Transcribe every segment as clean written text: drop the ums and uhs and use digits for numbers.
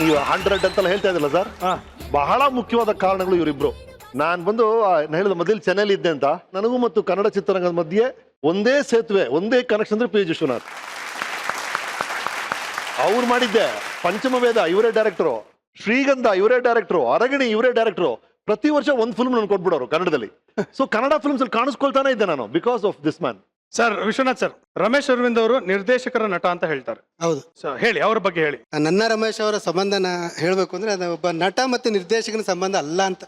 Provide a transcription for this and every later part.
ನೀವು 100 ಅಂತೆಲ್ಲ ಹೇಳ್ತಾ ಇದ್ದಲ್ಲ ಸರ್, ಬಹಳ ಮುಖ್ಯವಾದ ಕಾರಣಗಳು ಇವರಿಬ್ರು. ನಾನು ಬಂದು ಹೇಳಿದ ಮೊದಲು ಚೆನ್ನೈಲಿ ಇದ್ದೆ ಅಂತ, ನನಗೂ ಮತ್ತು ಕನ್ನಡ ಚಿತ್ರರಂಗದ ಮಧ್ಯೆ ಒಂದೇ ಸೇತುವೆ, ಒಂದೇ ಕನೆಕ್ಷನ್ ಅಂದ್ರೆ ಪಿ ವಿಶ್ವನಾಥ್. ಅವ್ರು ಮಾಡಿದ್ದೆ ಪಂಚಮ ವೇದ ಇವರೇ ಡೈರೆಕ್ಟರು, ಶ್ರೀಗಂಧ ಇವರೇ ಡೈರೆಕ್ಟರು, ಅರಗಿಣಿ ಇವರೇ ಡೈರೆಕ್ಟರು. ಪ್ರತಿ ವರ್ಷ ಒಂದು ಫಿಲ್ಮ್ ನನ್ಗೆ ಕೊಟ್ಬಿಡೋರು ಕನ್ನಡದಲ್ಲಿ. ಸೊ ಕನ್ನಡ ಫಿಲ್ಮ್ಸ್ ಅಲ್ಲಿ ಕಾಣಿಸ್ಕೊಳ್ತಾನೆ ಇದ್ದೆ ನಾನು because of this man. Sir Vishwanath sir, Ramesh Aravind ಅವರು ನಿರ್ದೇಶಕರ ನಟ ಅಂತ ಹೇಳ್ತಾರೆ. ಹೌದು ಸೊ ಹೇಳಿ, ಅವ್ರ ಬಗ್ಗೆ ಹೇಳಿ. ನನ್ನ ರಮೇಶ್ ಅವರ ಸಂಬಂಧನ ಹೇಳಬೇಕು ಅಂದರೆ ಅದು ಒಬ್ಬ ನಟ ಮತ್ತು ನಿರ್ದೇಶಕನ ಸಂಬಂಧ ಅಲ್ಲ ಅಂತ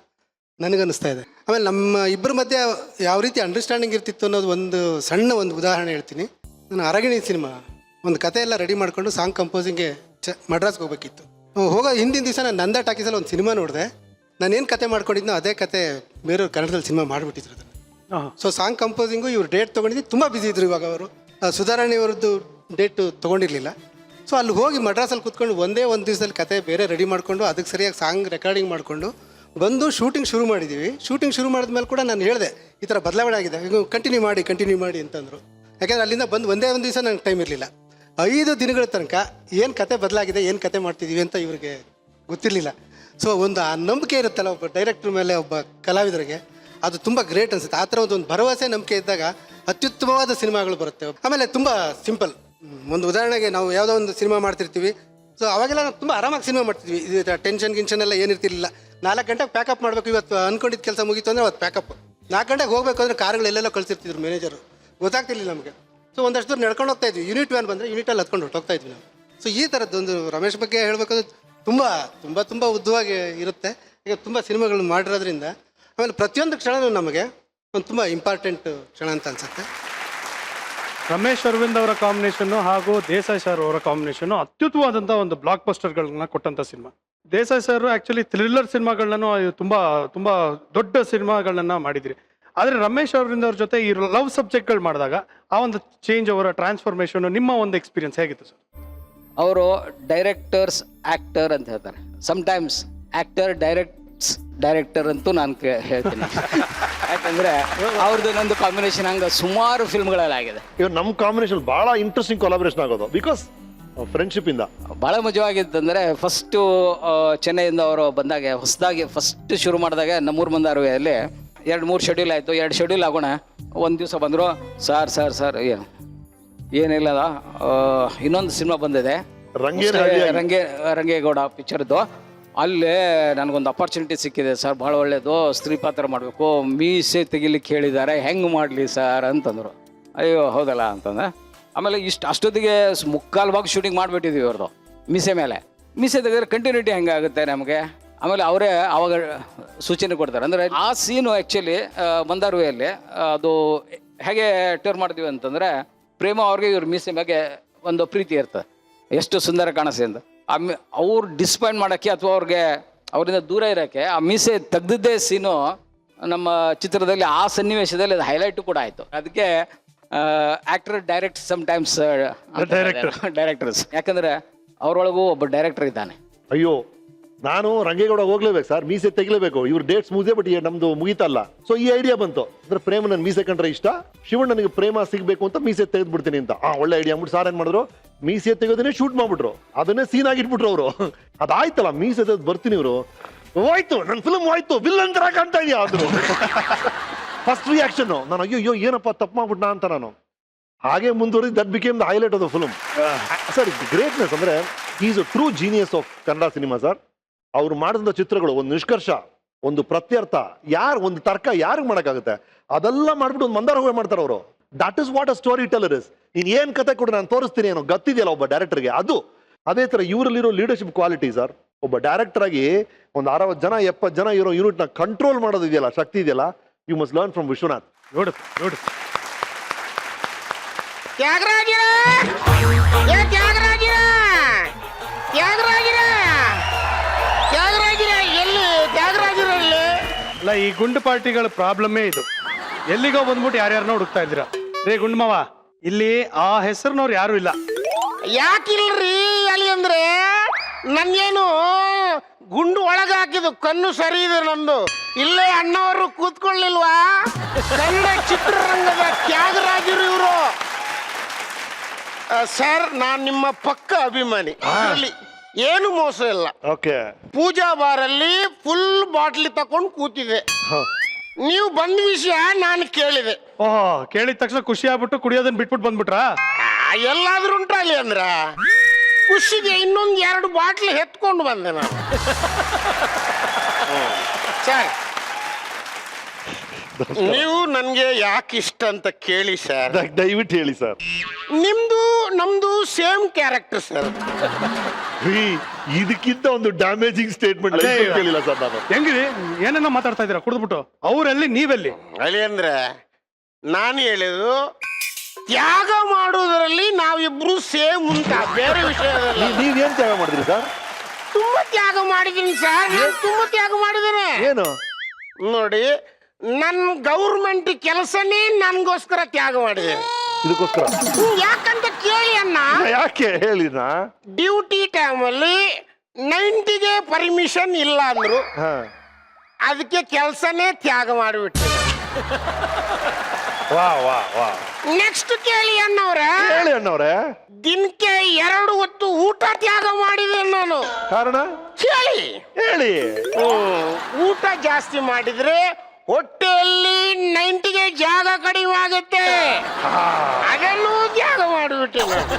ನನಗನ್ನಿಸ್ತಾ ಇದೆ. ಆಮೇಲೆ ನಮ್ಮ ಇಬ್ಬರ ಮಧ್ಯೆ ಯಾವ ರೀತಿ ಅಂಡರ್ಸ್ಟ್ಯಾಂಡಿಂಗ್ ಇರ್ತಿತ್ತು ಅನ್ನೋದು ಒಂದು ಉದಾಹರಣೆ ಹೇಳ್ತೀನಿ. ನಾನು ಅರಗಿಣಿ ಸಿನಿಮಾ ಒಂದು ಕತೆ ಎಲ್ಲ ರೆಡಿ ಮಾಡಿಕೊಂಡು ಸಾಂಗ್ ಕಂಪೋಸಿಂಗ್ಗೆ ಮಡ್ರಾಸ್ಗೆ ಹೋಗ್ಬೇಕಿತ್ತು. ಹೋಗೋ ಹಿಂದಿನ ದಿವಸ ನಾನು ನಂದ ಟಾಕೀಸಲ್ಲಿ ಒಂದು ಸಿನಿಮಾ ನೋಡಿದೆ. ನಾನೇನು ಕತೆ ಮಾಡ್ಕೊಂಡಿದ್ನೋ ಅದೇ ಕತೆ ಬೇರೆಯವ್ರು ಕನ್ನಡದಲ್ಲಿ ಸಿನಿಮಾ ಮಾಡಿಬಿಟ್ಟಿದ್ರು ಅದನ್ನು. ಸೊ ಸಾಂಗ್ ಕಂಪೋಸಿಂಗು ಇವ್ರು ಡೇಟ್ ತೊಗೊಂಡಿದ್ದು ತುಂಬ ಬ್ಯುಸಿ ಇದ್ರು. ಇವಾಗ ಅವರು ಸುಧಾರಾಣಿಯವರದ್ದು ಡೇಟು ತೊಗೊಂಡಿರಲಿಲ್ಲ. ಸೊ ಅಲ್ಲಿ ಹೋಗಿ ಮಡ್ರಾಸಲ್ಲಿ ಕೂತ್ಕೊಂಡು ಒಂದೇ ಒಂದು ದಿವಸದಲ್ಲಿ ಕತೆ ಬೇರೆ ರೆಡಿ ಮಾಡಿಕೊಂಡು ಅದಕ್ಕೆ ಸರಿಯಾಗಿ ಸಾಂಗ್ ರೆಕಾರ್ಡಿಂಗ್ ಮಾಡಿಕೊಂಡು ಬಂದು ಶೂಟಿಂಗ್ ಶುರು ಮಾಡಿದ್ದೀವಿ. ಶೂಟಿಂಗ್ ಶುರು ಮಾಡಿದ್ಮೇಲೆ ಕೂಡ ನಾನು ಹೇಳಿದೆ ಈ ಥರ ಬದಲಾವಣೆ ಆಗಿದೆ, ಈಗ ಕಂಟಿನ್ಯೂ ಮಾಡಿ ಅಂತಂದರು. ಯಾಕೆಂದರೆ ಅಲ್ಲಿಂದ ಬಂದು ಒಂದೇ ಒಂದು ದಿವಸ ನನಗೆ ಟೈಮ್ ಇರಲಿಲ್ಲ. 5 ದಿನಗಳ ತನಕ ಏನು ಕತೆ ಬದಲಾಗಿದೆ, ಏನು ಕತೆ ಮಾಡ್ತಿದ್ದೀವಿ ಅಂತ ಇವ್ರಿಗೆ ಗೊತ್ತಿರಲಿಲ್ಲ. ಸೊ ಒಂದು ಆ ನಂಬಿಕೆ ಇರುತ್ತಲ್ಲ ಒಬ್ಬ ಡೈರೆಕ್ಟ್ರ್ ಮೇಲೆ, ಒಬ್ಬ ಕಲಾವಿದರಿಗೆ, ಅದು ತುಂಬ ಗ್ರೇಟ್ ಅನಿಸುತ್ತೆ. ಆ ಥರ ಒಂದು ಭರವಸೆ ನಂಬಿಕೆ ಇದ್ದಾಗ ಅತ್ಯುತ್ತಮವಾದ ಸಿನಿಮಾಗಳು ಬರುತ್ತೆ. ಆಮೇಲೆ ತುಂಬ ಸಿಂಪಲ್. ಒಂದು ಉದಾಹರಣೆಗೆ ನಾವು ಯಾವುದೋ ಒಂದು ಸಿನಿಮಾ ಮಾಡ್ತಿರ್ತೀವಿ. ಸೊ ಅವಾಗೆಲ್ಲ ನಾವು ತುಂಬ ಆರಾಮಾಗಿ ಸಿನಿಮಾ ಮಾಡ್ತಿದ್ವಿ. ಇದು ಟೆನ್ಷನ್ ಎಲ್ಲ ಏನಿರ್ತಿರ್ಲಿಲ್ಲ. 4 ಗಂಟೆಗೆ ಪ್ಯಾಕಪ್ ಮಾಡಬೇಕು, ಇವತ್ತು ಅಂದ್ಕೊಂಡಿದ್ದ ಕೆಲಸ ಮುಗೀತು ಅಂದರೆ ಅವತ್ತು ಪ್ಯಾಕಪ್. 4 ಗಂಟೆಗೆ ಹೋಗಬೇಕು ಅಂದರೆ ಕಾರುಗಳೆಲ್ಲೆಲ್ಲ ಕಳಿಸಿರ್ತಿದ್ರು ಮ್ಯಾನೇಜರು, ಗೊತ್ತಾಗ್ತಿರ್ಲಿಲ್ಲ ನಮಗೆ. ಸೊ ಒಂದಷ್ಟು ದೂರ ನಡ್ಕೊಂಡು ಹೋಗ್ತಾ ಇದ್ವಿ. ಯೂನಿಟ್ ವ್ಯಾನ್ ಬಂದರೆ ಯೂನಿಟಲ್ಲಿ ಹತ್ಕೊಂಡು ಹೊರಟೋಗ್ತಾ ಇದ್ವಿ ನಾವು. ಸೊ ಈ ಥರದ್ದೊಂದು ರಮೇಶ್ ಬಗ್ಗೆ ಹೇಳಬೇಕಾದ್ರೆ ತುಂಬ ತುಂಬ ತುಂಬ ಉದ್ದವಾಗಿ ಇರುತ್ತೆ. ಈಗ ತುಂಬ ಸಿನಿಮಾಗಳು ಮಾಡಿರೋದ್ರಿಂದ ಆಮೇಲೆ ಪ್ರತಿಯೊಂದು ಕ್ಷಣವೂ ನಮಗೆ ಒಂದು ತುಂಬ ಇಂಪಾರ್ಟೆಂಟ್ ಕ್ಷಣ ಅಂತ ಅನ್ಸುತ್ತೆ. ರಮೇಶ್ ಅರವಿಂದ್ ಅವರ ಕಾಂಬಿನೇಷನ್ ಹಾಗೂ ದೇಸಾಯಿ ಸರ್ ಅವರ ಕಾಂಬಿನೇಷನ್ ಅತ್ಯುತ್ತಮವಾದಂಥ ಒಂದು ಬ್ಲಾಕ್ ಬಸ್ಟರ್ಗಳನ್ನ ಕೊಟ್ಟಂಥ ಸಿನಿಮಾ. ದೇಸಾಯಿ ಸರ್ ಆ್ಯಕ್ಚುಲಿ ಥ್ರಿಲ್ಲರ್ ಸಿನಿಮಾಗಳನ್ನ ತುಂಬ ತುಂಬ ದೊಡ್ಡ ಸಿನಿಮಾಗಳನ್ನ ಮಾಡಿದ್ರಿ. ಆದರೆ ರಮೇಶ್ ಅರವಿಂದ್ ಅವ್ರ ಜೊತೆ ಈ ಲವ್ ಸಬ್ಜೆಕ್ಟ್ಗಳು ಮಾಡಿದಾಗ ಆ ಒಂದು ಚೇಂಜ್, ಅವರ ಟ್ರಾನ್ಸ್ಫಾರ್ಮೇಷನ್, ನಿಮ್ಮ ಒಂದು ಎಕ್ಸ್ಪೀರಿಯನ್ಸ್ ಹೇಗಿತ್ತು ಸರ್? ಅವರು ಡೈರೆಕ್ಟರ್ಸ್ ಆ್ಯಕ್ಟರ್ ಅಂತ ಹೇಳ್ತಾರೆ. ಸಮ್ಟೈಮ್ಸ್ ಆ್ಯಕ್ಟರ್ ಡೈರೆಕ್ಟರ್ ಅಂತೂ ನಾನು ಹೇಳ್ತೀನಿ. ಯಾಕಂದರೆ ಅವ್ರದ್ದು ನಂದು ಕಾಂಬಿನೇಷನ್ ಹಂಗೆ ಸುಮಾರು ಫಿಲ್ಮ್ಗಳಲ್ಲಿ ಆಗಿದೆ. ಇವಾಗ ನಮ್ಮ ಕಾಂಬಿನೇಷನ್ ಭಾಳ ಇಂಟ್ರೆಸ್ಟಿಂಗ್ ಕೊಲಾಬ್ರೇಷನ್ ಆಗೋದು ಬಿಕಾಸ್ ಫ್ರೆಂಡ್ಶಿಪ್ ಇಂದ. ಭಾಳ ಮಜವಾಗಿತ್ತಂದರೆ ಫಸ್ಟು ಚೆನ್ನೈಯಿಂದ ಅವರು ಬಂದಾಗ, ಹೊಸದಾಗಿ ಫಸ್ಟ್ ಶುರು ಮಾಡಿದಾಗ ನಮ್ಮೂರು ಮಂದಾರುವೆಯಲ್ಲಿ 2-3 ಶೆಡ್ಯೂಲ್ ಆಯಿತು. 2 ಶೆಡ್ಯೂಲ್ ಆಗೋಣ, ಒಂದು ದಿವಸ ಬಂದರು, ಸರ್ ಏನಿಲ್ಲ, ಇನ್ನೊಂದು ಸಿನಿಮಾ ಬಂದಿದೆ ರಂಗೇಗೌಡ ಪಿಕ್ಚರ್ದು, ಅಲ್ಲೇ ನನಗೊಂದು ಅಪರ್ಚುನಿಟಿ ಸಿಕ್ಕಿದೆ ಸರ್, ಭಾಳ ಒಳ್ಳೆಯದು, ಸ್ತ್ರೀ ಪಾತ್ರ ಮಾಡಬೇಕು, ಮೀಸೆ ತೆಗಿಲಿಕ್ಕೆ ಹೇಳಿದ್ದಾರೆ, ಹೆಂಗೆ ಮಾಡಲಿ ಸರ್ ಅಂತಂದರು. ಅಯ್ಯೋ ಹೌದಲ್ಲ ಅಂತಂದ್ರೆ ಆಮೇಲೆ ಅಷ್ಟೊತ್ತಿಗೆ 3/4 ಭಾಗ ಶೂಟಿಂಗ್ ಮಾಡಿಬಿಟ್ಟಿದ್ವಿ ಅವ್ರದ್ದು ಮೀಸೆ ತೆಗೆದ್ರೆ ಕಂಟಿನ್ಯೂಟಿ ಹೆಂಗೆ ಆಗುತ್ತೆ ನಮಗೆ. ಆಮೇಲೆ ಅವರೇ ಆವಾಗ ಸೂಚನೆ ಕೊಡ್ತಾರೆ. ಅಂದರೆ ಆ ಸೀನು ಆ್ಯಕ್ಚುಲಿ ಮಂದಾರುವೆಯಲ್ಲಿ ಅದು ಹೇಗೆ ಟರ್ನ್ ಮಾಡ್ತೀವಿ ಅಂತಂದರೆ, ಪ್ರೇಮ ಅವ್ರಿಗೆ ಇವ್ರ ಮೀಸೆ ಬಗ್ಗೆ ಒಂದು ಪ್ರೀತಿ ಇರ್ತದೆ, ಎಷ್ಟು ಸುಂದರ ಕಾಣಿಸ್ತೆ ಅಂತ. ಅವ್ರು ಡಿಸ್ಪಾಯಿಂಟ್ ಮಾಡೋಕ್ಕೆ ಅಥವಾ ಅವರಿಂದ ದೂರ ಇರೋಕ್ಕೆ ಆ ಮೀಸೆ ತೆಗ್ದಿದ್ದೇ ಸೀನು ನಮ್ಮ ಚಿತ್ರದಲ್ಲಿ, ಆ ಸನ್ನಿವೇಶದಲ್ಲಿ ಅದು ಹೈಲೈಟು ಕೂಡ ಆಯಿತು. ಅದಕ್ಕೆ ಆ್ಯಕ್ಟರ್ ಡೈರೆಕ್ಟ್ ಸಮ್ಟೈಮ್ಸ್ ಡೈರೆಕ್ಟರ್ಸ್, ಯಾಕಂದರೆ ಅವರೊಳಗೂ ಒಬ್ಬ ಡೈರೆಕ್ಟರ್ ಇದ್ದಾನೆ. ಅಯ್ಯೋ, ನಾನು ರಂಗೇಗೌಡ ಹೋಗ್ಲೇಬೇಕು ಸರ್, ಮೀಸೆ ತೆಗಿಲೇಬೇಕು, ಇವ್ರ ಡೇಟ್ಸ್ ಮುಗಿದೇ ಬಟ್ ನಮ್ದು ಮುಗಿತಲ್ಲ. ಸೊ ಈ ಐಡಿಯಾ ಬಂತು. ಅಂದ್ರೆ ಪ್ರೇಮ ನನ್ ಮೀಸೆ ಕಂಡ್ರೆ ಇಷ್ಟ, ಶಿವಣ್ಣ ನನಗೆ ಪ್ರೇಮ ಸಿಗ್ಬೇಕು ಅಂತ ಮೀಸೆ ತೆಗೆದು ಬಿಡ್ತೀನಿ ಅಂತ. ಒಳ್ಳೆ ಐಡಿಯಾ ಅಂದ್ಬಿಟ್ಟು ಸಾರ್ ಏನ್ ಮಾಡಿದ್ರು, ಮೀಸೆ ತೆಗೆಯೋದನ್ನೇ ಶೂಟ್ ಮಾಡ್ಬಿಟ್ರು, ಅದನ್ನೇ ಸೀನ್ ಆಗಿಟ್ಬಿಟ್ರು ಅವರು. ಅದಾಯ್ತಲ್ಲ, ಮೀಸೆ ತೆಗೆದು ಬರ್ತೀನಿ ಇವರು, ಹೋಯ್ತು ನನ್ ಫಿಲ್ಮ್ ಹೋಯ್ತು, ವಿಲ್ಲನ್ ತರ ಕಾಣ್ತಾ ಇದೆಯಾ ಅಂದ್ರು. ಫಸ್ಟ್ ರಿಯಾಕ್ಷನ್ ನಾನು ಅಯ್ಯೋ ಏನಪ್ಪ ತಪ್ಪು ಮಾಡ್ಬಿಟ್ನಾ ಅಂತ ನಾನು. ಹಾಗೆ ಮುಂದುವರಿದು that became the highlight of the film. Sir ಗ್ರೇಟ್ನೆಸ್ ಅಂದ್ರೆ is a true genius of Kannada cinema sir. ಅವ್ರು ಮಾಡಿದ ಚಿತ್ರಗಳು ಒಂದು ನಿಷ್ಕರ್ಷ, ಒಂದು ಪ್ರತ್ಯರ್ಥ, ಒಂದು ತರ್ಕ ಯಾರಿಗೆ ಮಾಡೋಕ್ಕಾಗುತ್ತೆ, ಅದೆಲ್ಲ ಮಾಡ್ಬಿಟ್ಟು ಒಂದು ಮಂದಾರ ಮಾಡ್ತಾರೆ ಅವರು. That is what a story teller is. ನೀನ್ ಏನ್ ಕತೆ ಕೂಡ ನಾನು ತೋರಿಸ್ತೀನಿ ಏನೋ ಗೊತ್ತಿದೆಯಲ್ಲ ಒಬ್ಬ ಡೈರೆಕ್ಟರ್ಗೆ, ಅದು ಅದೇ ತರ ಇವರಲ್ಲಿರೋ ಲೀಡರ್ಶಿಪ್ ಕ್ವಾಲಿಟಿ ಸರ್. ಒಬ್ಬ ಡೈರೆಕ್ಟರ್ ಆಗಿ ಒಂದು 60 ಜನ 70 ಜನ ಇರೋ ಯೂನಿಟ್ ನ ಕಂಟ್ರೋಲ್ ಮಾಡೋದು ಇದೆಯಲ್ಲ, ಶಕ್ತಿ ಇದೆಯಲ್ಲ, you must learn from Vishwanath. ನೋಡಿ ಅಲ್ಲ, ಈ ಗುಂಡು ಪಾರ್ಟಿಗಳ ಪ್ರಾಬ್ಲಮ್ಮೇ ಇದು. ಎಲ್ಲಿಗೋ ಬಂದ್ಬಿಟ್ಟು ಯಾರ್ಯಾರನ್ನ ಹುಡುಕ್ತಾ ಇದ್ದೀರಾ? ರೇ ಗುಂಡ್ಮವ, ಇಲ್ಲಿ ಆ ಹೆಸರಿನವ್ರು ಯಾರು ಇಲ್ಲ. ಯಾಕಿಲ್ರಿ ಅಲ್ಲಿ ಅಂದ್ರೆ ನನ್ಗೇನು ಗುಂಡು ಒಳಗೆ ಹಾಕಿದ್ದು ಕಣ್ಣು ಸರಿ ಇದೆ ನಂದು. ಇಲ್ಲೇ ಅಣ್ಣವರು ಕೂತ್ಕೊಳ್ಳಿಲ್ವಾ? ಕನ್ನಡ ಚಿತ್ರರಂಗದ ತ್ಯಾಗರಾಜರು ಇವರು. ಸರ್, ನಾನು ನಿಮ್ಮ ಪಕ್ಕ ಅಭಿಮಾನಿ. ಏನು ಮೋಸ ಇಲ್ಲ. ಓಕೆ. ಪೂಜಾ ಬಾರಲ್ಲಿ ಫುಲ್ ಬಾಟ್ಲಿ ತಕೊಂಡು ಕೂತಿದೆ. ನೀವು ಬಂದ ವಿಷಯ ನಾನು ಕೇಳಿದೆ. ಓಹೋ, ಕೇಳಿದ ತಕ್ಷಣ ಖುಷಿ ಆಗ್ಬಿಟ್ಟು ಕುಡಿಯೋದನ್ನ ಬಿಟ್ಬಿಟ್ಟು ಬಂದ್ಬಿಟ್ರಾ? ಎಲ್ಲಾದ್ರೂ ಉಂಟಲ್ಲಿ ಅಂದ್ರ ಖುಷಿಗೆ ಇನ್ನೊಂದು 2 ಬಾಟ್ಲಿ ಎತ್ಕೊಂಡು ಬಂದೆ ನಾನು. ಸರ್, ನೀವು ನನ್ಗೆ ಯಾಕೆ ಇಷ್ಟ ಅಂತ ಕೇಳಿ ಸರ್. ದಯವಿಟ್ಟು ಹೇಳಿ ಸರ್. ನಮ್ದು ಸೇಮ್ ಕ್ಯಾರೆಕ್ಟರ್ ಸರ್. ಇದಕ್ಕಿಂತ ಒಂದು ಡ್ಯಾಮೇಜಿಂಗ್ ಸ್ಟೇಟ್ಮೆಂಟ್ ಕೇಳಿಲ್ಲ ಸರ್ ನಾನು. ಹೆಂಗಿದೆ, ಏನೇನೋ ಮಾತಾಡ್ತಾ ಇದ್ದೀರಾ ಕುಡಿದ್ಬಿಟ್ಟು? ಅವ್ರಲ್ಲಿ ನೀವೆಲ್ಲಿ? ಅಲ್ಲಿ ಅಂದ್ರೆ ನಾನು ಹೇಳಿದ್ದು ತ್ಯಾಗ ಮಾಡುವುದರಲ್ಲಿ ನಾವಿಬ್ರು ಸೇಮ್ ಅಂತ, ಬೇರೆ ವಿಷಯದಲ್ಲಿ. ನೀವೇನ್ ತ್ಯಾಗ ಮಾಡಿದ್ರಿ ಸರ್? ತುಂಬಾ ತ್ಯಾಗ ಮಾಡಿದೀನಿ ಸರ್. ನಾನು ತುಂಬಾ ತ್ಯಾಗ ಮಾಡಿದ್ದೇನೆ. ಏನು ನೋಡಿ, ನನ್ನ ಗೌರ್ಮೆಂಟ್ ಕೆಲಸನೇ ನನ್ಗೋಸ್ಕರ ತ್ಯಾಗ ಮಾಡಿದ್ದೇನೆ. ಇದಕ್ಕೋಸ್ಕರ ಯಾಕಂತ ಕೇಳಿ ಅಣ್ಣ. ಯಾಕೆ ಹೇಳಿನ? ಡ್ಯೂಟಿ ಟೈಮಲ್ಲಿ 90ಗೆ ಪರ್ಮಿಷನ್ ಇಲ್ಲ ಅಂದ್ರು. ಅದಕ್ಕೆ ಕೆಲಸನೇ ತ್ಯಾಗ ಮಾಡಿಬಿಟ್ಟೆ. ವಾ ವಾ ವಾ. ನೆಕ್ಸ್ಟ್ ಕೇಳಿ ಅಣ್ಣವ್ರೆ. ಹೇಳಿ ಅಣ್ಣವ್ರೆ. ದಿನಕ್ಕೆ 2 ಹೊತ್ತು ಊಟ ತ್ಯಾಗ ಮಾಡಿದೆ ನಾನು. ಕಾರಣ ಹೇಳಿ. ಊಟ ಜಾಸ್ತಿ ಮಾಡಿದ್ರೆ ಹೊಟ್ಟೆಯಲ್ಲಿ 90ಗೆ ಜಾಗ ಕಡಿಮೆ ಆಗುತ್ತೆ. ಅದನ್ನು ತ್ಯಾಗ ಮಾಡಿಬಿಟ್ಟೆ ನಾನು.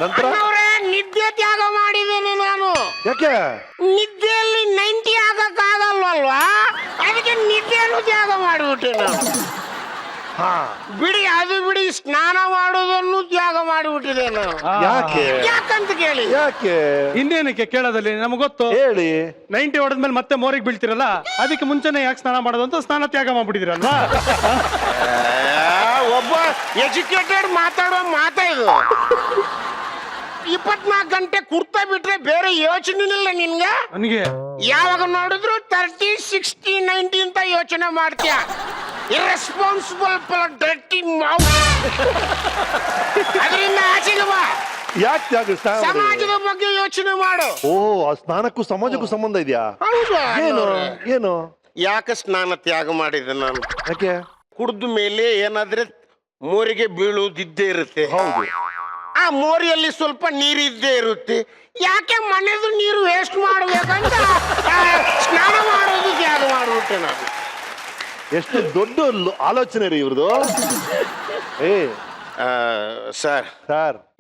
ನಂತರ ನಿದ್ದೆ ತ್ಯಾಗ ಮಾಡಿದ್ದೇನೆ ನಾನು. ಯಾಕೆ? ನಿದ್ದೆಯಲ್ಲಿ 90 ಆಗಕ್ಕಾಗಲ್ವಲ್ವಾ, ಅದಕ್ಕೆ ನಿದ್ದೆಯನ್ನು ತ್ಯಾಗ ಮಾಡಿಬಿಟ್ಟೆ ನಾನು. ಬಿಡಿ, ಅದು ಬಿಡಿ, ಸ್ನಾನ ಮಾಡೋದನ್ನು ತ್ಯಾಗ ಮಾಡಿಬಿಟ್ಟಿದೆ ನಾನು. ಯಾಕೆ? ಯಾಕಂತ ಕೇಳಿ. ಯಾಕೆ? ಇನ್ನೇನಕ್ಕೆ ಕೇಳೋದಲ್ಲಿ, ನಮ್ಗೆ ಗೊತ್ತು. ಹೇಳಿ. 90 ಹೊಡೆದ್ಮೇಲೆ ಮತ್ತೆ ಮೋರಿಗೆ ಬೀಳ್ತಿರಲ್ಲ, ಅದಕ್ಕೆ ಮುಂಚೆನೆ ಯಾಕೆ ಸ್ನಾನ ಮಾಡೋದು ಅಂತ ಸ್ನಾನ ತ್ಯಾಗ ಮಾಡ್ಬಿಟ್ಟಿದ್ರಲ್ವಾ? ಒಬ್ಬ ಎಜುಕೇಟೆಡ್ ಮಾತಾಡುವ ಮಾತಾ ಇದು. 24 ಗಂಟೆ ಕುರ್ತಾ ಬಿಟ್ರೆ ಬೇರೆ ಯೋಚನೆ ಇಲ್ಲ ನಿನ್ಗೆ. ನನಗೆ ಯಾವಾಗ ನೋಡಿದ್ರು 30, 60, 90 ಅಂತ ಯೋಚನೆ ಮಾಡ್ತೀಯ. Irresponsible dirty mouth. ಅದರಿಂದ ಆಚೆಗೆ ಬಾ. ಯಾಕೆ ತ್ಯಾಗ? ಸಮಾಜದ ಬಗ್ಗೆ ಯೋಚನೆ ಮಾಡು. ಓ, ಆ ಸ್ನಾನಕ್ಕೂ ಸಮಾಜಕ್ಕೂ ಸಂಬಂಧ ಇದೆಯಾ? ಹೌದಾ? ಏನು? ಯಾಕೆ ಸ್ನಾನ ತ್ಯಾಗ ಮಾಡಿದೆ ನಾನು? ಯಾಕೆ? ಕುಡ್ದ ಮೇಲೆ ಏನಾದ್ರೆ ಮೋರಿಗೆ ಬೀಳುವುದಿದ್ದೇ ಇರುತ್ತೆ. ಹೌದು. ಆ ಮೋರಿಯಲ್ಲಿ ಸ್ವಲ್ಪ ನೀರಿದ್ದೇ ಇರುತ್ತೆ. ಯಾಕೆ ಮನೆದು ನೀರು ವೇಸ್ಟ್ ಮಾಡ್ಬೇಕಂತ ಸ್ನಾನ ಮಾಡೋದು ತ್ಯಾಗ ಮಾಡ್ಬಿಟ್ಟೆ ನಾನು. ಎಷ್ಟು ದೊಡ್ಡ ಆಲೋಚನೆ ರೀ ಇವ್ರದು. ಸರ್,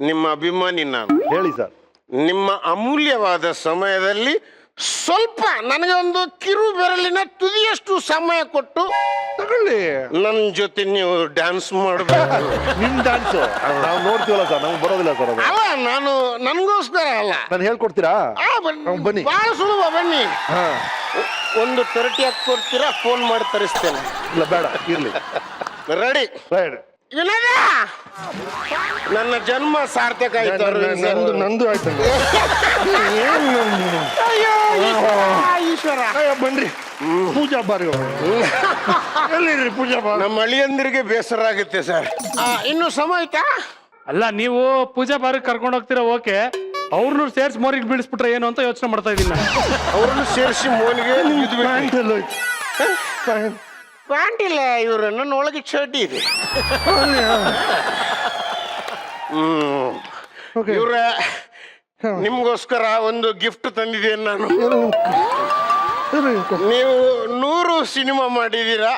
ನಿಮ್ಮ ಅಭಿಮಾನಿ ನಾನು. ಹೇಳಿ ಸರ್. ನಿಮ್ಮ ಅಮೂಲ್ಯವಾದ ಸಮಯದಲ್ಲಿ ಸ್ವಲ್ಪ ನನಗೆ ಒಂದು ಕಿರು ಬೆರಳಿನ ತುದಿಯಷ್ಟು ಸಮಯ ಕೊಟ್ಟು ತಗೊಳ್ಳಿ, ನನ್ನ ಜೊತೆ ನೀವು ಡ್ಯಾನ್ಸ್ ಮಾಡಬೇಕು. ನಿಮ್ ಡ್ಯಾನ್ಸ್ ನಾವು ನೋಡ್ತೀವಲ್ಲ ಸರ್, ನಮ್ಗೆ ಬರೋದಿಲ್ಲ ಸರ್ ಅದು. ಅಲ್ಲ, ನಾನು ನನಗೋಸ್ಕರ ಅಲ್ಲ. ನಾನು ಹೇಳ್ಕೊಡ್ತೀರಾ? ಬನ್ನಿ. ಬಹಳ ಸುಲಭ, ಬನ್ನಿ. ಒಂದು 30 ಹಾಕೊಡ್ತೀರಾ? ಫೋನ್ ಮಾಡಿ ತರಿಸ್ತೇನೆ. ಇಲ್ಲ, ಬೇಡ, ಇರ್ಲಿ. ರೆಡಿ? ರೈಟ್. ವಿನೋದ, ನನ್ನ ಜನ್ಮ ಸಾರ್ಥಕ ಆಯ್ತು. ನಂದು ಆಯ್ತು. ಅಯ್ಯೋ ಈಶ್ವರ. ಬನ್ರಿ, ಪೂಜಾ ಬಾರಿ. ಎಲ್ಲಿರಿ ಪೂಜಾ ಬಾರಿ? ನಮ್ಮ ಅಳಿಯಂದಿರಿಗೆ ಬೇಸರ ಆಗುತ್ತೆ ಸರ್. ಇನ್ನು ಸಮಯ ಆಯ್ತಾ? ಅಲ್ಲ, ನೀವು ಪೂಜಾ ಬಾರಿಗೆ ಕರ್ಕೊಂಡು ಹೋಗ್ತೀರಾ, ಓಕೆ. ಅವ್ರನ್ನು ಸೇರ್ಸಿ ಮೋರಿಗೆ ಬೀಳಿಸ್ಬಿಟ್ರೆ ಏನು ಅಂತ ಯೋಚನೆ ಮಾಡ್ತಾ ಇದ್ದೀನಿ ನಾನು. ಅವ್ರನ್ನು ಸೇರಿಸಿ ಮೋನಿಗೆ ಪ್ಯಾಂಟ್ ಇಲ್ಲ, ಇವರು ನನ್ನ ಒಳಗೆ ಚಡ್ಡಿ ಇದೆ. ಇವ್ರ ನಿಮ್ಗೋಸ್ಕರ ಒಂದು ಗಿಫ್ಟ್ ತಂದಿದ್ದೇನೆ ನಾನು. ನೀವು 100 ಸಿನಿಮಾ ಮಾಡಿದೀರಾ,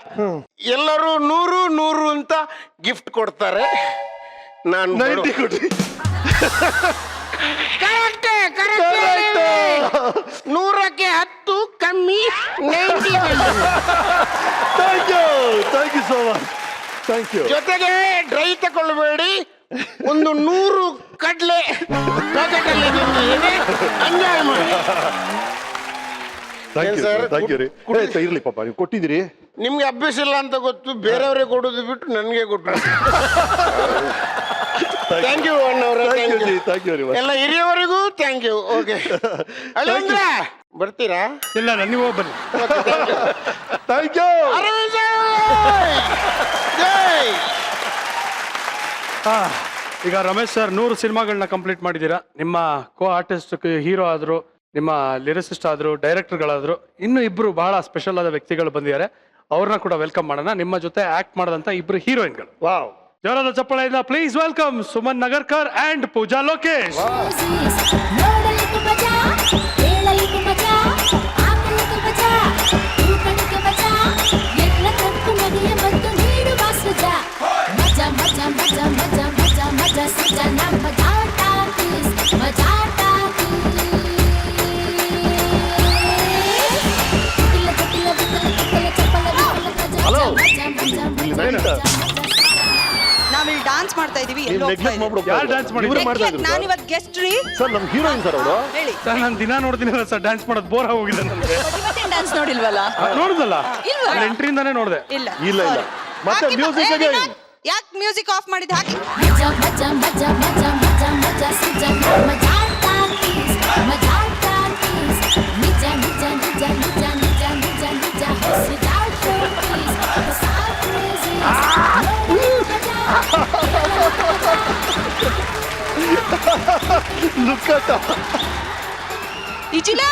ಎಲ್ಲರೂ 100 ಅಂತ ಗಿಫ್ಟ್ ಕೊಡ್ತಾರೆ. ನಾನು 90 ಕೊಡಿ. ಕರೆಕ್ಟೇ, 100ಕ್ಕೆ 10 ಕಮ್ಮಿ, 90. Thank you so much. Thank you. ಜೊತೆಗೆ ಡ್ರೈ ತಗೊಳ್ಬೇಡಿ, ಒಂದು 100 ಕಡ್ಲೆ ಪ್ಯಾಕೆಟಲ್ಲಿ ಎಂಜಾಯ್ ಮಾಡಿ. ಥ್ಯಾಂಕ್ ಯು ರೀ. ಇರ್ಲಿ ಪಾಪ, ನೀವು ಕೊಟ್ಟಿದ್ದೀರಿ. ನಿಮ್ಗೆ ಅಭ್ಯಾಸ ಇಲ್ಲ ಅಂತ ಗೊತ್ತು, ಬೇರೆಯವ್ರಿಗೆ ಕೊಡೋದು ಬಿಟ್ಟು ನನಗೆ ಕೊಟ್ಟರು. ಥ್ಯಾಂಕ್ ಯು ಅಣ್ಣವ್ರೆ. Thank you. ಎಲ್ಲ ಹಿರಿಯವರಿಗೂ ಥ್ಯಾಂಕ್ ಯು. ಓಕೆ, ಅಳಿಯಂದ್ರೆ ಬರ್ತೀರಾ? ಇಲ್ಲ, ನೀವು ಬನ್ನಿ. Thank you. ಅರವಿಂದ್ ಈಗ ರಮೇಶ್ ಸರ್ 100 ಸಿನಿಮಾಗಳನ್ನ ಕಂಪ್ಲೀಟ್ ಮಾಡಿದ್ದೀರಾ. ನಿಮ್ಮ ಕೋ ಆರ್ಟಿಸ್ಟ್, ಹೀರೋ ಆದ್ರು, ನಿಮ್ಮ ಲಿರಿಸಿಸ್ಟ್ ಆದ್ರು, ಡೈರೆಕ್ಟರ್ಗಳಾದ್ರು, ಇನ್ನು ಇಬ್ರು ಬಹಳ ಸ್ಪೆಷಲ್ ಆದ ವ್ಯಕ್ತಿಗಳು ಬಂದಿದ್ದಾರೆ. ಅವ್ರನ್ನ ಕೂಡ ವೆಲ್ಕಮ್ ಮಾಡೋಣ. ನಿಮ್ಮ ಜೊತೆ ಆಕ್ಟ್ ಮಾಡಿದಂತ 2 ಹೀರೋಯಿನ್ಗಳು. ವಾವ್. ಜೋರಾದ ಚಪ್ಪಳೆಯಿಂದ please welcome Suman Nagarkar and Pooja Lokesh. ನೋಡಲಿಕ್ಕೆ ಮಜಾ, ಕೇಳಲಿಕ್ಕೆ ಮಜಾ, ಆಕಲಿಕ್ಕೆ ಮಜಾ, ತೂಕಲಿಕ್ಕೆ ಮಜಾ, ಎಲ್ಲ ತಪ್ಪು ನಗೆಯ ಮತ್ತು ನೀಡುವ ಸುಜಾ. ಮಜಾ ಮಜಾ ಮಜಾ ಮಜಾ ಮಜಾ ಮಜಾ ಸುಜಾ ನಮ್ಮ ಟಾಕೀಸ್, ಮಜಾ ಟಾಕೀಸ್. ಕಿಲ ಕಿಲ ಕಿಲ ಚಪ್ಪಲ Hello. ಮಜಾ ಮಜಾ ಮಜಾ ಮಜಾ ನಾವಿಲ್ಲಿ ಡಾನ್ಸ್ ಮಾಡ್ತಾ ಇದೀವಿ. ನೀವು ನೆಗ್ಲೆಕ್ಟ್ ಮಾಡ್ಬಿಡೋದು. ಯಾರು dance ಮಾಡಿದ್ರು? ಇವ್ರೇ ಮಾಡ್ತಾ ಇದ್ರು ನಾನು ಇವತ್ತು ಗೆಸ್ಟ್ ರೀ. ಸರ್ ನಮ್ ಹೀರೋಯಿನ್ ಸರ್ ಅವರು. ಹೇಳಿ. ಸರ್ ನಾನು ದಿನ ನೋಡ್ತೀನಲ್ಲ ಸರ್, ಡ್ಯಾನ್ಸ್ ಮಾಡೋದು ಬೋರ್ ಆಗೋಗಿದೆ ನನಗೆ. ಇವತ್ತೇನ್ ಡಾನ್ಸ್ ನೋಡಿಲ್ವಲ್ಲ? ನೋಡುದಲ್ಲ ಇಲ್ವಾ? ಅಲ್ಲಿ ಎಂಟ್ರಿಯಿಂದಾನೇ ನೋಡಿದೆ. ಇಲ್ಲ. ಇಲ್ಲ ಇಲ್ಲ ಮತ್ತೆ ಮ್ಯೂಸಿಕ್ ಗೆ ಯಾಕೆ ಮ್ಯೂಸಿಕ್ ಆಫ್ ಮಾಡಿದ್ ಹಾಕಿ? ಮಜಾ ಮಜಾ ಮಜಾ ಮಜಾ ಮಜಾ ಮಜಾ ಸುಜಾ ಮಜಾ ಟಾಕೀಸ್, ಮಜಾ ಟಾಕೀಸ್. ನಿಜ ನಿಜ ನಿಜ ನಿಜ ನಿಜ ನಿಜ ನಿಜ ಸುಜಾ ಟಾಕೀಸ್. ಲುಕ್ ಅಟ್ ಇಜಿಲಾ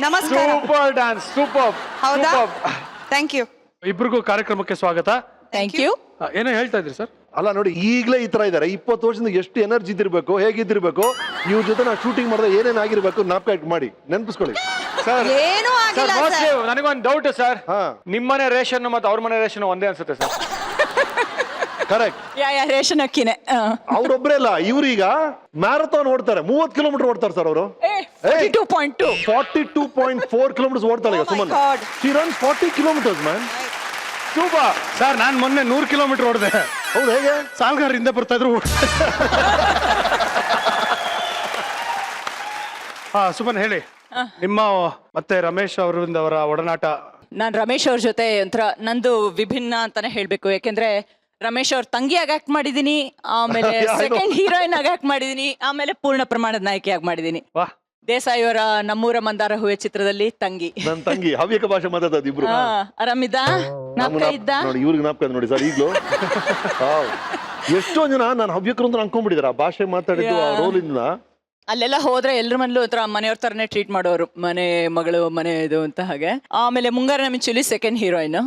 ನಮಸ್ಕಾರ. Super dance, super. ಹೌದಾ? Thank you. ಇಬ್ರಿಗೂ ಕಾರ್ಯಕ್ರಮಕ್ಕೆ ಸ್ವಾಗತ. Thank you. ಏನೋ ಹೇಳ್ತಾ ಇದ್ರಿ ಸರ್? ಅಲ್ಲ ನೋಡಿ, ಈಗಲೇ ಈ ತರ ಇದಾರೆ. 20 ವರ್ಷದಿಂದ ಎಷ್ಟು ಎನರ್ಜಿ ಇದ್ದಿರ್ಬೇಕು, ಹೇಗಿದ್ದಿರ್ಬೇಕು, ಇವ್ರ ಜೊತೆ ನಾವು ಶೂಟಿಂಗ್ ಮಾಡಿದ್ರೆ ಏನೇನ್ ಆಗಿರ್ಬೇಕು ಜ್ಞಾಪಕ ಮಾಡಿ ನೆನ್ಪಿಸ್ಕೊಳ್ಳಿ. ಸರ್ ಏನೂ ಆಗಿಲ್ಲ ಸರ್. ನನಗೊಂದು ಡೌಟ್ ಸರ್. ಹಾ. ನಿಮ್ಮನೆ ರೇಷನ್ ಮತ್ತು ಅವ್ರ ಮನೆ ರೇಷನ್ ಒಂದೇ ಅನ್ಸುತ್ತೆ ಸರ್. ಕರೆಕ್ಟ್. ಯಾ ರೇಷನ್ ಅಕ್ಕಿನೇ. ಅವ್ರೊಬ್ರೇ ಅಲ್ಲ, ಇವ್ರೀಗ ಮ್ಯಾರಥಾನ್ ಓಡ್ತಾರೆ, 30 ಕಿಲೋಮೀಟರ್ ಓಡ್ತಾರೆ ಸರ್ ಅವರು. 42.2. 42.4 ಕಿಲೋಮೀಟರ್ಸ್ ಓಡ್ತಾಳೆ ಈಗ Oh my Suman. God. She runs 40 kilometers man. Super sir. ನಾನು ಮೊನ್ನೆ 100 ಕಿಲೋಮೀಟರ್ ಓಡಿದೆ. ಹೌದು, ಹೇಗೆ? ಸಾಲ್ಗಾರಿಂದ ಬರ್ತಾ ಇದ್ರು. ಹಾ ಸುಮನ್ ಹೇಳಿ, ನಿಮ್ಮ ಮತ್ತೆ ರಮೇಶ್ ಅವರ ಒಡನಾಟ. ನಾನು ರಮೇಶ್ ಅವ್ರ ಜೊತೆ ಒಂಥರ ನಂದು ವಿಭಿನ್ನ ಅಂತಾನೆ ಹೇಳ್ಬೇಕು. ಯಾಕೆಂದ್ರೆ ರಮೇಶ್ ಅವ್ರ ತಂಗಿಯಾಗಿ ಆಕ್ಟ್ ಮಾಡಿದೀನಿ, ಆಮೇಲೆ Yeah, I know. Second heroine ಆಗಿ ಆಕ್ಟ್ ಮಾಡಿದೀನಿ, ಆಮೇಲೆ ಪೂರ್ಣ ಪ್ರಮಾಣದ ನಾಯಕಿಯಾಗಿ ಮಾಡಿದೀನಿ. ವಾಹ್. ದೇಸಾಯಿ ಅವರ ನಮ್ಮೂರ ಮಂದಾರ ಹೂವೆ ಚಿತ್ರದಲ್ಲಿ ತಂಗಿ. ನನ್ನ ತಂಗಿ ಹವ್ಯಕ ಭಾಷೆ ಮಾತಾಡೋದು ಇಬ್ರು. ಹಾ, ಆರಾಮಿದ್ದ? ನಾಪ್ಕ ಇದ್ದ? ನೋಡಿ ಇವ್ರಿಗೆ ನಾಪ್ಕ ನೋಡಿ ಸರ್ ಈಗ್ಲೂ. ಎಷ್ಟೋ ಜನ ನಾನು ಹವ್ಯಕರು ಅಂತ ಅನ್ಕೊಂಡ್ಬಿಟ್ಟಿದಾರೆ ಆ ಭಾಷೆ ಮಾತಾಡಿದ್ದು ಆ ರೋಲ್ ಇಂದ. ಅಲ್ಲೆಲ್ಲ ಹೋದ್ರೆ ಎಲ್ರ ಮನೇಲೂ ಒಂಥರ ಮನೆಯವ್ರ ತರನೇ ಟ್ರೀಟ್ ಮಾಡೋರು, ಮನೆ ಮಗಳು ಮನೆ ಇದು ಅಂತ. ಹಾಗೆ ಆಮೇಲೆ ಮುಂಗಾರ ಮಿಂಚುಲಿ ಸೆಕೆಂಡ್ ಹೀರೋಯಿನ್,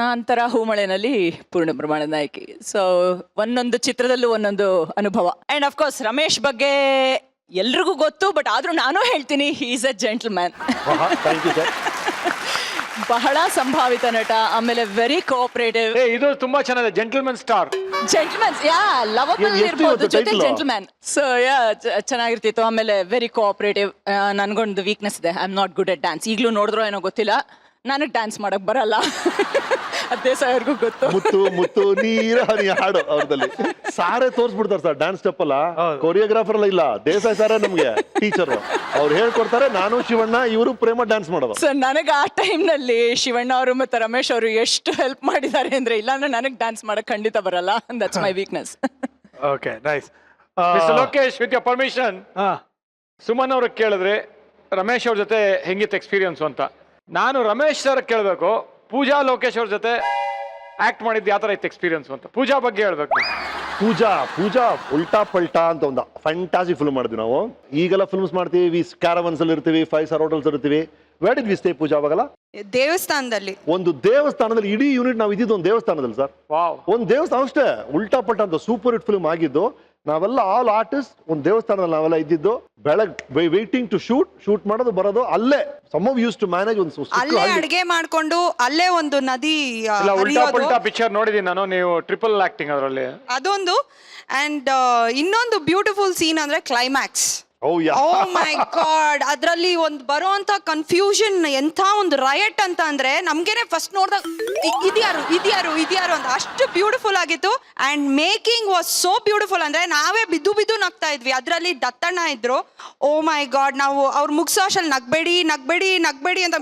ನಂತರ ಹೂಮಳೆನಲ್ಲಿ ಪೂರ್ಣ ಪ್ರಮಾಣದ ನಾಯಕಿ. ಸೊ ಒಂದೊಂದು ಚಿತ್ರದಲ್ಲೂ ಒಂದೊಂದು ಅನುಭವ. ಅಂಡ್ ಅಫ್ಕೋರ್ಸ್ ರಮೇಶ್ ಬಗ್ಗೆ ಎಲ್ರಿಗೂ ಗೊತ್ತು, ಬಟ್ ಆದ್ರೂ ನಾನು ಹೇಳ್ತೀನಿ, he is a gentleman. Thank you sir. ಬಹಳ ಸಂಭಾವಿತ ನಟ, ಆಮೇಲೆ ವೆರಿ ಕೋಆಪರೇಟಿವ್. ಇದು ತುಂಬಾ ಚೆನ್ನಾಗಿದೆ, gentleman star. Gentleman, yeah lovable ಎಷ್ಟು ಇರ್ಬೋದು, ಇವತ್ತು ಜೊತೆ title? ಜೆಂಟಲ್ಮ್ಯಾನ್. ಸೊ ಯಾ ಚೆನ್ನಾಗಿರ್ತಿತ್ತು. ಆಮೇಲೆ ವೆರಿ ಕೋಆಪರೇಟಿವ್. ನನ್ಗೊಂದು ವೀಕ್ನೆಸ್ ಇದೆ, I am not good at dance. ಈಗಲೂ ನೋಡಿದ್ರೋ ಏನೋ ಗೊತ್ತಿಲ್ಲ, ನನಗೆ ಡ್ಯಾನ್ಸ್ ಮಾಡಕ್ ಬರಲ್ಲ. ಅದೇ ಅವ್ರಿಗೂ ಗೊತ್ತು. ಮುತ್ತು ಮುತ್ತು ನೀರ ಹನಿ ಹಾಡು ಅವ್ರದಲ್ಲಿ ಸಾರೇ ತೋರ್ಸ್ಬಿಡ್ತಾರೆ ಸರ್. ಡ್ಯಾನ್ಸ್ ಸ್ಟೆಪ್ ಅಲ್ಲ, ಕೊರಿಯೋಗ್ರಾಫರ್ ಎಲ್ಲ ಇಲ್ಲ, ದೇಸಾಯಿ ಸಾರೇ ನಮ್ಗೆ ಟೀಚರ್. ಅವ್ರು ಹೇಳ್ಕೊಡ್ತಾರೆ, ನಾನು ಶಿವಣ್ಣ ಇವರು ಪ್ರೇಮ ಡ್ಯಾನ್ಸ್ ಮಾಡೋದು. ಸೊ ನನಗೆ ಆ ಟೈಮ್ನಲ್ಲಿ ಶಿವಣ್ಣ ಅವರು ಮತ್ತೆ ರಮೇಶ್ ಅವರು ಎಷ್ಟು ಹೆಲ್ಪ್ ಮಾಡಿದ್ದಾರೆ ಅಂದ್ರೆ, ಇಲ್ಲಾಂದ್ರೆ ನನಗೆ ಡ್ಯಾನ್ಸ್ ಮಾಡಕ್ ಖಂಡಿತ ಬರಲ್ಲ. That's my weakness. Okay, nice. Mister Lokesh, with your permission, Suman ಅವ್ರಿಗೆ ಕೇಳಿದ್ರೆ ರಮೇಶ್ ಅವ್ರ ಜೊತೆ ಹೆಂಗಿತ್ತು ಎಕ್ಸ್ಪೀರಿಯನ್ಸ್ ಅಂತ. ನಾನು ರಮೇಶ್ ಸರ್ ಕೇಳಬೇಕು, ಪೂಜಾ ಲೋಕೇಶ್ ಅವ್ರ ಜೊತೆ ಆಕ್ಟ್ ಮಾಡಿದ್ದು ಯಾವ ತರ ಇತ್ತು ಎಕ್ಸ್ಪೀರಿಯನ್ಸ್ ಅಂತ. ಪೂಜಾ ಬಗ್ಗೆ ಹೇಳ್ಬೇಕು. ಪೂಜಾ ಉಲ್ಟಾ ಪಲ್ಟಾ ಅಂತ ಒಂದು ಫ್ಯಾಂಟಾಸಿ ಫಿಲ್ಮ್ ಮಾಡಿದ್ವಿ ನಾವು. ಈಗೆಲ್ಲ ಫಿಲ್ಮ್ಸ್ ಮಾಡ್ತೀವಿ, ಕ್ಯಾರವನ್ಸ್ ಅಲ್ಲಿ ಇರ್ತೀವಿ, 5 ಸ್ಟಾರ್ ಹೋಟೆಲ್ಸ್ ಇರ್ತೀವಿ. ವೇರ್ ಡಿಡ್ ವಿ ಸ್ಟೇ ಪೂಜಾ ಅವಾಗಲ್ಲ? ದೇವಸ್ಥಾನದಲ್ಲಿ. ಒಂದು ದೇವಸ್ಥಾನದಲ್ಲಿ, ಇಡೀ ಯೂನಿಟ್ ನಾವು ಇದ್ದಿದ್ದು ಒಂದು ದೇವಸ್ಥಾನದಲ್ಲಿ ಸರ್. ವಾವ್. ಒಂದು ದೇವಸ್ಥಾನ ಅಷ್ಟೇ, ಉಲ್ಟಾ ಪಲ್ಟಾ ಅಂತ ಸೂಪರ್ ಹಿಟ್ ಫಿಲ್ಮ್ ಆಗಿದ್ದು. ನಾವೆಲ್ಲ ಆಲ್ ಆರ್ಟಿಸ್ಟ್ ಒಂದು ದೇವಸ್ಥಾನದಲ್ಲಿ ನಾವೆಲ್ಲ ಇದ್ದಿದ್ದು. ಬೆಳಗ್ಗೆ ವೈಟಿಂಗ್ ಟು ಶೂಟ್ ಮಾಡೋದು ಬರೋದು ಅಲ್ಲೇ. Some of use to manage ಒಂದು ಅಲ್ಲೇ ಅಡಿಗೆ ಮಾಡ್ಕೊಂಡು ಅಲ್ಲೇ ಒಂದು ನದಿ ಇಲ್ಲ, ಉಲ್ಟಾ ಪಲ್ಟಾ ಪಿಕ್ಚರ್ ನೋಡಿದೀನಿ ನಾನು. ನೀವು ಟ್ರಿಪಲ್ ಆಕ್ಟಿಂಗ್ ಅದರಲ್ಲಿ. ಅದೊಂದು. ಅಂಡ್ ಇನ್ನೊಂದು ಬ್ಯೂಟಿಫುಲ್ ಸೀನ್ ಅಂದ್ರೆ ಕ್ಲೈಮ್ಯಾಕ್ಸ್. ಓ ಮೈ ಗಾಡ್, ಅದ್ರಲ್ಲಿ ಒಂದು ಬರೋಂತ ಕನ್ಫ್ಯೂಷನ್, ಎಂಥ ಒಂದು ರಯಟ್ ಅಂತ ಅಂದ್ರೆ ನಮ್ಗೇನೆ ಫಸ್ಟ್ ನೋಡಿದಾಗ ಇದ್ಯಾರು ಅಂತ ಅಷ್ಟು ಬ್ಯೂಟಿಫುಲ್ ಆಗಿತ್ತು. And making was so beautiful ಅಂದ್ರೆ ನಾವೇ ಬಿದ್ದು ನಗ್ತಾ ಇದ್ವಿ. ಅದ್ರಲ್ಲಿ ದತ್ತಣ್ಣ ಇದ್ರು. ಓ ಮೈ ಗಾಡ್, ನಾವು ಅವ್ರು ಮುಗ್ಸೋಶಲ್ಲಿ ನಗ್ಬೇಡಿ ಅಂತ